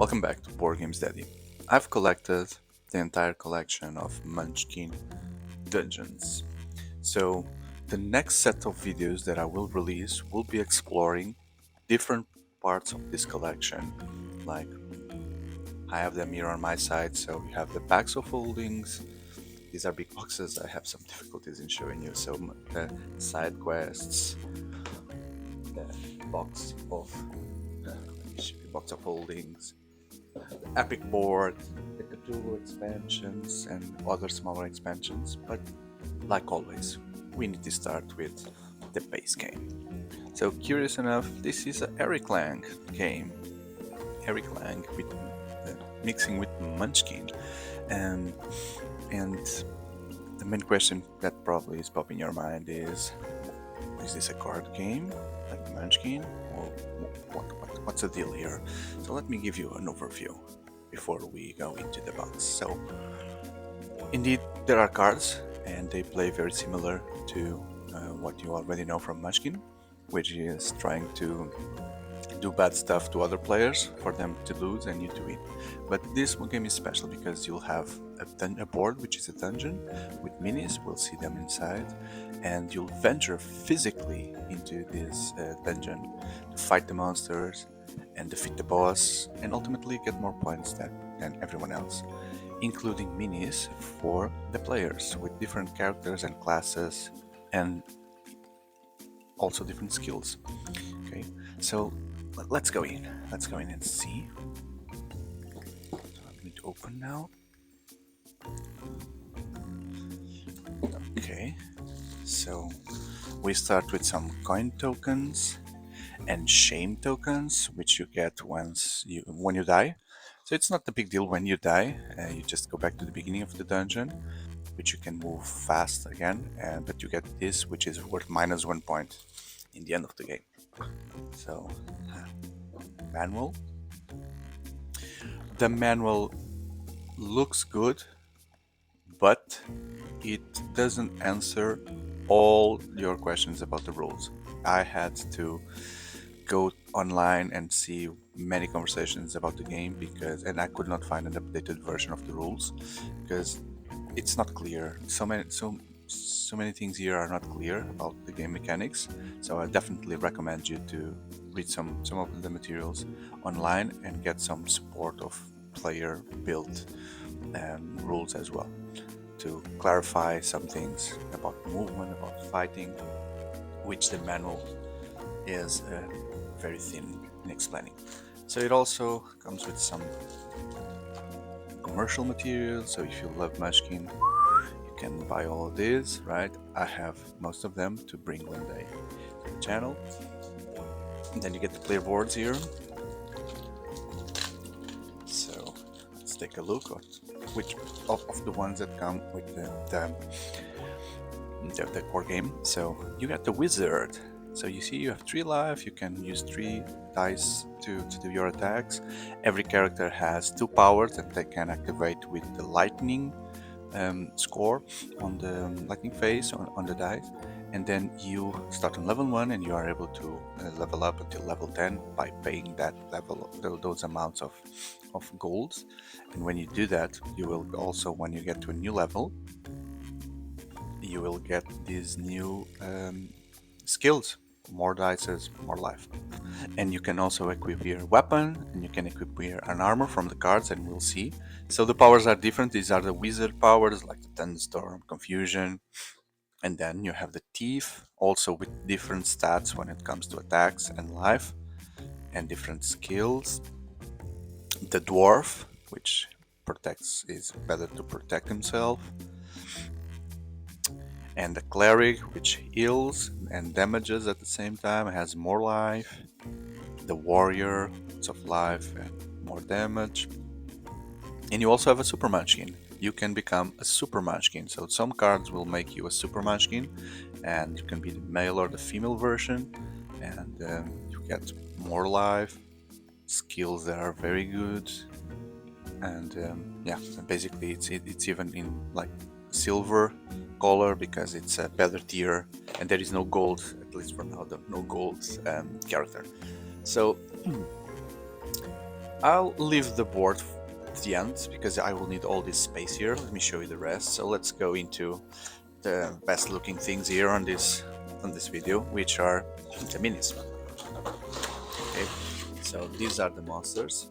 Welcome back to Board Games Daddy. I've collected the entire collection of Munchkin Dungeons. So, the next set of videos that I will release will be exploring different parts of this collection. Like, I have them here on my side, so you have the packs of holdings. These are big boxes, I have some difficulties in showing you. So, the side quests, the box of holdings, Epic board, the Cthulhu expansions, and other smaller expansions, but like always, we need to start with the base game. So, curious enough, this is a Eric Lang game. Eric Lang with mixing with Munchkin, and the main question that probably is popping in your mind is this a card game like Munchkin, or what's the deal here? So let me give you an overview before we go into the box. So indeed there are cards and they play very similar to what you already know from Munchkin, which is trying to do bad stuff to other players for them to lose and you to win. But this game is special because you'll have a board which is a dungeon with minis, we'll see them inside, and you'll venture physically into this dungeon to fight the monsters and defeat the boss and ultimately get more points than everyone else, including minis for the players with different characters and classes and also different skills. Okay, so let's go in and see. So I'm going to open now. Okay, so we start with some coin tokens and shame tokens, which you get when you die. So it's not a big deal when you die. You just go back to the beginning of the dungeon, which you can move fast again, but you get this, which is worth -1 point in the end of the game. So, manual. The manual looks good, but it doesn't answer all your questions about the rules. I had to go online and see many conversations about the game and I could not find an updated version of the rules because it's not clear. So many things here are not clear about the game mechanics. So I definitely recommend you to read some of the materials online and get some support of player built rules as well to clarify some things about movement, about fighting, which the manual is very thin in explaining. So it also comes with some commercial material. So if you love Munchkin, you can buy all of these, right? I have most of them to bring one day to the channel. And then you get the player boards here. So let's take a look at which of the ones that come with the core game. So you got the wizard. So you see you have 3 life, you can use 3 dice to do your attacks. Every character has 2 powers that they can activate with the lightning score on the lightning phase on the dice. And then you start on level 1 and you are able to level up until level 10 by paying that level, those amounts of golds. And when you do that, you will also, when you get to a new level, you will get these new skills, more dice, more life. And you can also equip your weapon and you can equip your an armor from the cards, and we'll see. So the powers are different. These are the wizard powers like the Thunderstorm, Confusion. And then you have the Thief, also with different stats when it comes to attacks and life and different skills. The Dwarf, which is better to protect himself. And the Cleric, which heals and damages at the same time, has more life. The Warrior, lots of life and more damage. And you also have a Super Munchkin. You can become a Super Munchkin. So some cards will make you a Super Munchkin, and you can be the male or the female version, and you get more life, skills that are very good, and basically it's even in like silver color because it's a better tier, and there is no gold, at least for now, no gold character. So I'll leave the board at the end because I will need all this space here. Let me show you the rest. So let's go into the best looking things here on this video, which are the minis. Okay, so these are the monsters.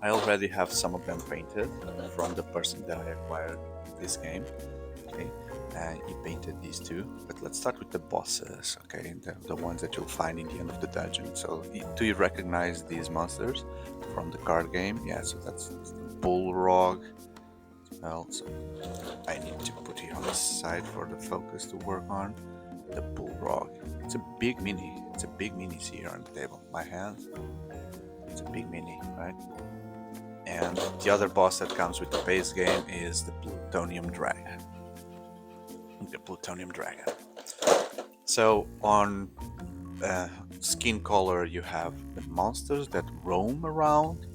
I already have some of them painted from the person that I acquired this game. Okay, he painted these two, but let's start with the bosses. Okay, the ones that you'll find in the end of the dungeon. So do you recognize these monsters from the card game? Yeah, so that's the bullrog. Well, so I need to put it on the side for the focus to work on. The bullrog. It's a big mini. It's a big mini here on the table. My hand. It's a big mini, right? And the other boss that comes with the base game is the Plutonium Dragon. The Plutonium Dragon. So on skin color, you have the monsters that roam around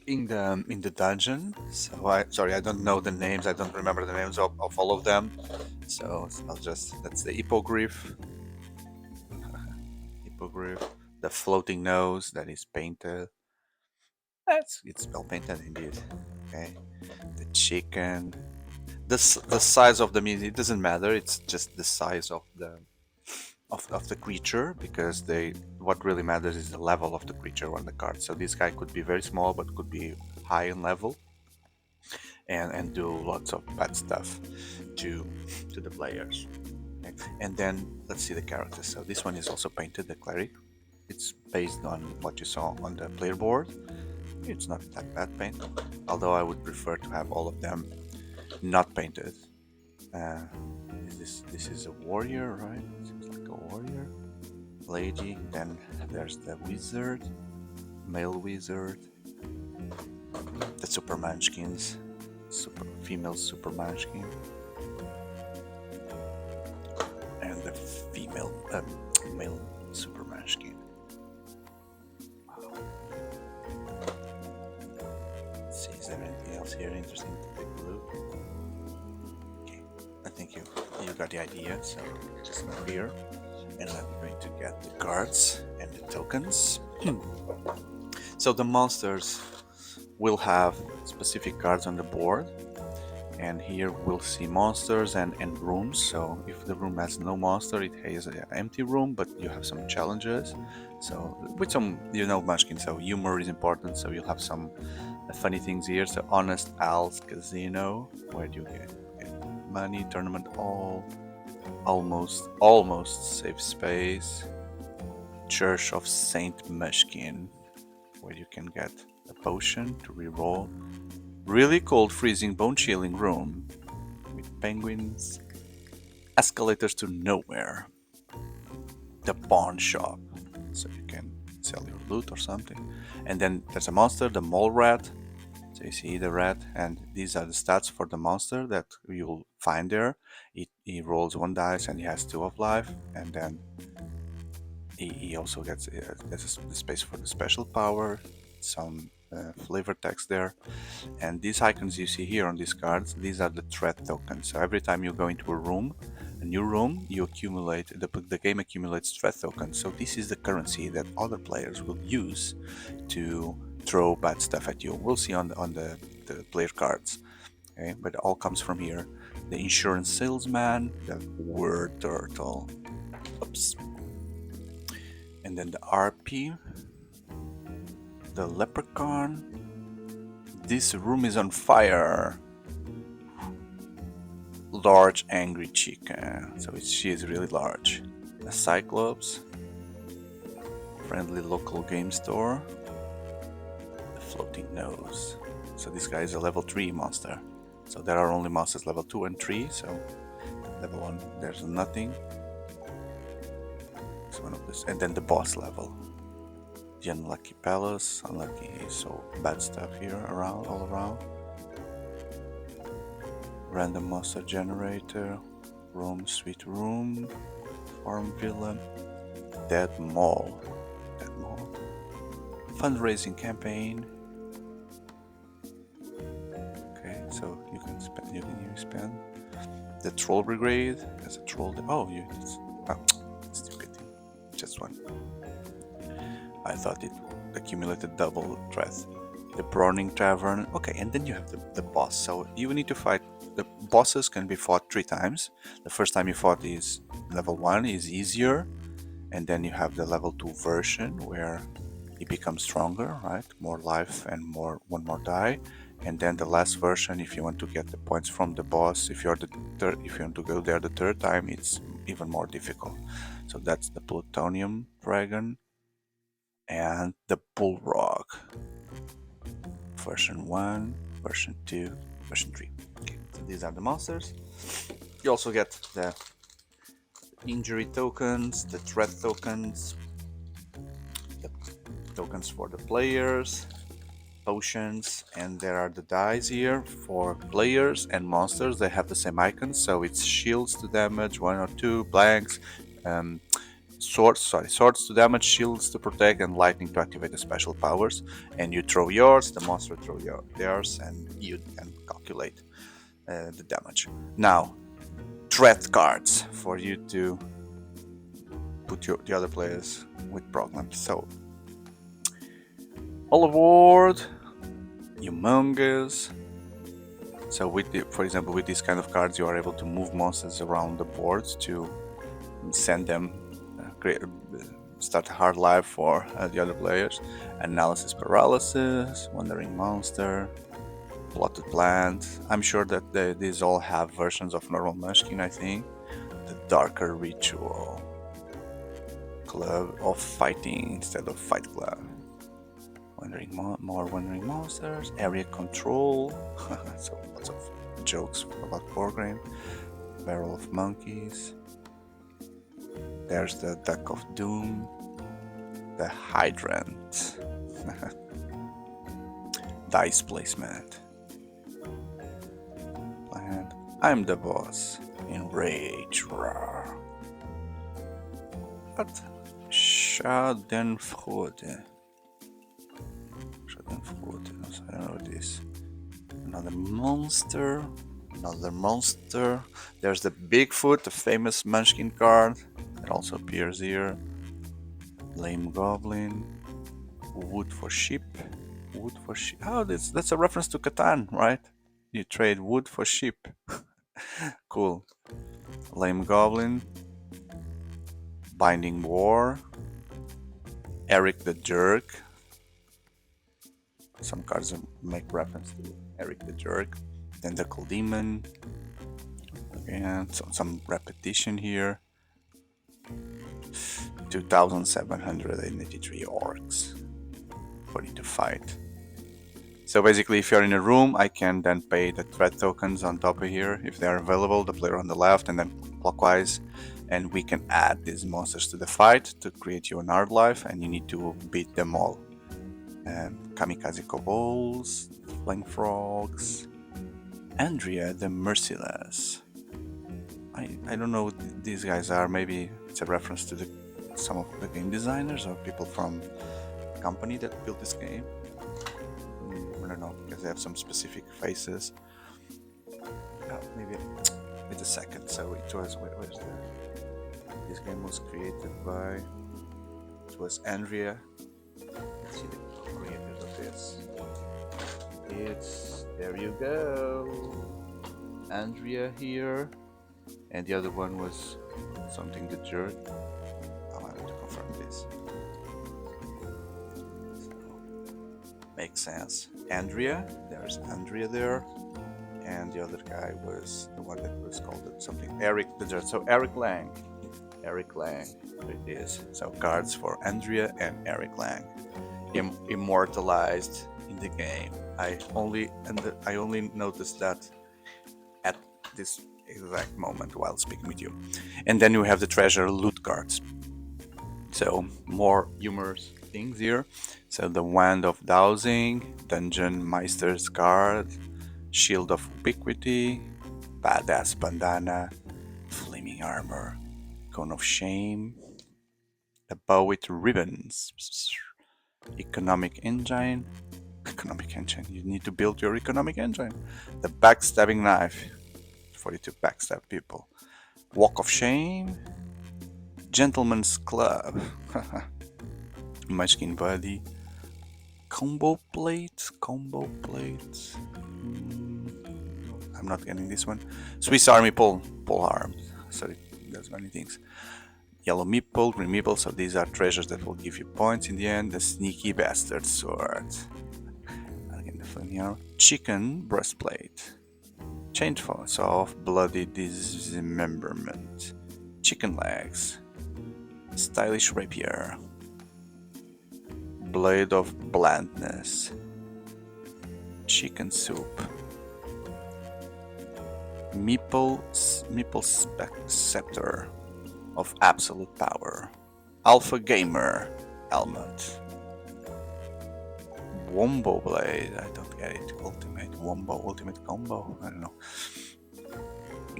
in the dungeon. So I don't know the names. I don't remember the names of all of them. So that's the hippogriff. Hippogriff. The floating nose that is painted. It's well painted indeed. Okay. The chicken. The size of the meat, it doesn't matter. It's just the size of the creature, because what really matters is the level of the creature on the card. So this guy could be very small but could be high in level and do lots of bad stuff to the players. Okay. And then let's see the characters. So this one is also painted, the cleric. It's based on what you saw on the player board. It's not that bad paint, although I would prefer to have all of them not painted. This is a warrior, right? Seems like a warrior. Lady. Then there's the wizard, male wizard. The super munchkins, female super munchkin, and the female male super munchkin. Wow. Let's see, is there anything else here interesting to take a look? Okay, I think you got the idea. So just go here, and I'm going to get the cards and the tokens. So the monsters will have specific cards on the board, and here we'll see monsters and rooms. So if the room has no monster, it has an empty room, but you have some challenges. So with some, Munchkin, so humor is important, so you'll have some funny things here. So Honest Al's Casino, where do you get money? Tournament All, almost Safe Space, Church of Saint Mushkin, where you can get a potion to reroll. Really cold, freezing, bone-chilling room with penguins. Escalators to nowhere. The pawn shop, so you can sell your loot or something. And then there's a monster, the mole rat. So you see the rat, and these are the stats for the monster that you'll find there. He rolls 1 dice and he has 2 of life, and then he also gets there's a space for the special power, some flavor text there. And these icons you see here on these cards, these are the threat tokens. So every time you go into a new room, you accumulate, the game accumulates threat tokens. So this is the currency that other players will use to throw bad stuff at you. We'll see on the player cards. Okay, but it all comes from here. The insurance salesman, the word turtle, oops, and then the RP, the leprechaun. This room is on fire. Large angry chicken, so she is really large. A cyclops, friendly local game store, the floating nose. So this guy is a level 3 monster. So there are only monsters level 2 and 3, so level 1 there's nothing. It's one of this, and then the boss level. The unlucky palace, unlucky, so bad stuff here all around. Random monster generator, room, sweet room, farm villa, dead mall, fundraising campaign. Okay, so you can spend. The troll brigade, there's a troll. Oh, stupid thing, just one. I thought it accumulated double threat. The Burning Tavern. Okay, and then you have the boss. So you need to fight. The bosses can be fought 3 times. The first time you fought is level 1, is easier, and then you have the level 2 version where it becomes stronger, right? More life and one more die. And then the last version, if you want to get the points from the boss, if you want to go there the third time, it's even more difficult. So that's the Plutonium Dragon and the Bullrog. Version 1, version 2, version 3. Okay, so these are the monsters. You also get the injury tokens, the threat tokens, the tokens for the players, potions, and there are the dice here for players and monsters. They have the same icons, so it's shields to damage, 1 or 2, blanks, swords to damage, shields to protect, and lightning to activate the special powers. And you throw yours, the monster throw theirs, and you can calculate the damage. Now, threat cards for you to put the other players with problems. So, all aboard, humongous. So for example, with these kind of cards, you are able to move monsters around the board to send them, start a hard life for the other players. Analysis paralysis, wandering monster, plotted plant. I'm sure that these all have versions of normal Munchkin, I think. The darker ritual, club of fighting instead of fight club. More wandering monsters, area control. So lots of jokes about board game. Barrel of monkeys. There's the Duck of Doom, the Hydrant, dice placement. And I'm the boss. Enrage, roar. But Schadenfreude. I don't know what it is. Another monster. There's the Bigfoot, the famous Munchkin card. It also appears here. Lame Goblin. Wood for sheep. Oh, that's a reference to Catan, right? You trade wood for sheep. Cool. Lame Goblin. Binding War. Eric the Jerk. Some cards make reference to Eric the Jerk. Tentacle Demon. Again, some repetition here. 2,783 orcs for you to fight. So basically, if you're in a room, I can then pay the threat tokens on top of here if they are available, the player on the left, and then clockwise, and we can add these monsters to the fight to create you an hard life, and you need to beat them all. Kamikaze Kobolds, Flying Frogs, Andrea the Merciless. I don't know what these guys are. Maybe it's a reference to some of the game designers or people from the company that built this game. I don't know, because they have some specific faces. Maybe wait a second. So it was this game was created by, it was Andrea. Let's see the creators of this. There you go, Andrea here, and the other one was something the Jerk. I have to confirm this. Makes sense. Andrea, there's Andrea there, and the other guy was the one that was called something Eric the Jerk. So Eric Lang, there it is. So cards for Andrea and Eric Lang, immortalized in the game. I only noticed that at this exact moment while speaking with you. And then you have the treasure loot cards. So more humorous things here. So the Wand of Dowsing, Dungeon Meister's card, Shield of Ubiquity, Badass Bandana, Flaming Armor, Cone of Shame, the Bow with Ribbons, Economic Engine, you need to build your economic engine, the Backstabbing Knife, for you to backstab people, Walk of Shame, Gentleman's Club, Munchkin body. Combo plate. I'm not getting this one. Swiss Army pole arm. So it does many things. Yellow meeple, green meeple. So these are treasures that will give you points in the end. The sneaky bastard sword. Again, the funny arm. Chicken breastplate. Chain force of bloody dismemberment. Chicken legs. Stylish rapier. Blade of blandness. Chicken soup. Meeple scepter of absolute power. Alpha gamer helmet. Wombo blade. I don't get it. Ultimate wombo. Ultimate combo. I don't know.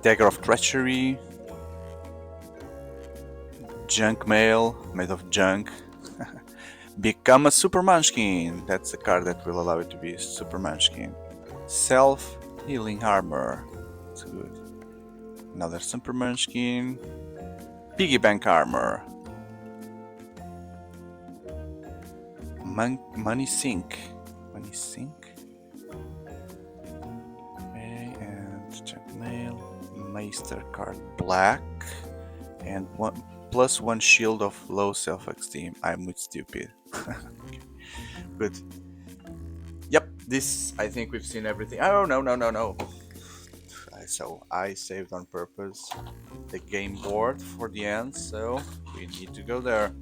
Dagger of treachery. Junk mail made of junk. Become a super munchkin. That's the card that will allow it to be a super munchkin. Self healing armor. That's good. Another super munchkin. Piggy bank armor. Money sink. Money sink. Okay, and junk mail. Meister card black. And +1 shield of low self-esteem. I'm with stupid. Okay. Good. Yep, this, I think we've seen everything. Oh, no. So I saved on purpose the game board for the end, so we need to go there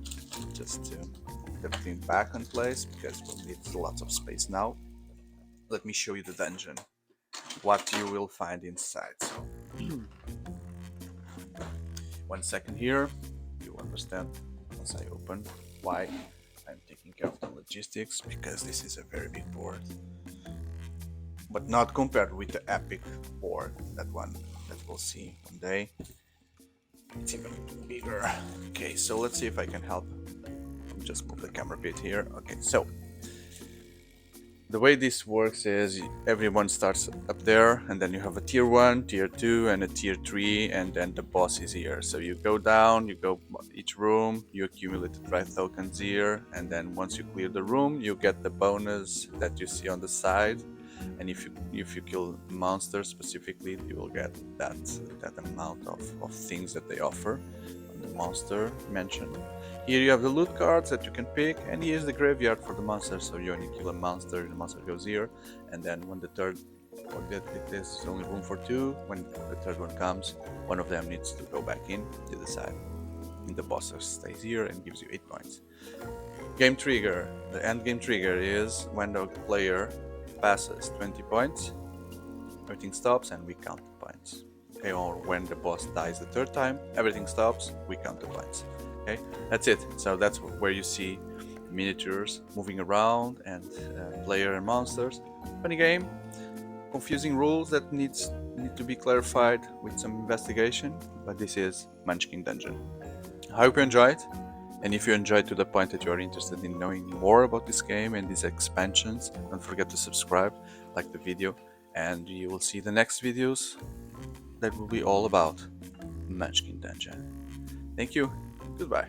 just to put everything back in place because we'll need lots of space now. Let me show you the dungeon, what you will find inside. So 1 second here, you'll understand once I open why I'm taking care of the logistics, because this is a very big board, but not compared with the epic board, that one that we'll see one day. It's even bigger. Okay, so let's see if I can help. Just move the camera a bit here. Okay, so the way this works is everyone starts up there, and then you have a tier 1, tier 2, and a tier 3, and then the boss is here. So you go down, you go each room, you accumulate the drive tokens here, and then once you clear the room, you get the bonus that you see on the side. And if you kill monsters specifically, you will get that amount of things that they offer on the monster mentioned. Here you have the loot cards that you can pick, and here's the graveyard for the monster. So you only kill a monster, the monster goes here, and then when the third, or there's only room for 2, when the third one comes, one of them needs to go back in to the side, and the boss stays here and gives you 8 points. Game trigger. The end game trigger is when the player passes 20 points, everything stops and we count the points. Okay, or when the boss dies the 3rd time, everything stops, we count the points. Okay, that's it. So that's where you see miniatures moving around and player and monsters. Funny game, confusing rules that need to be clarified with some investigation, but this is Munchkin Dungeon. I hope you enjoyed. And if you enjoyed to the point that you are interested in knowing more about this game and these expansions, don't forget to subscribe, like the video, and you will see the next videos that will be all about Munchkin Dungeon. Thank you. Goodbye.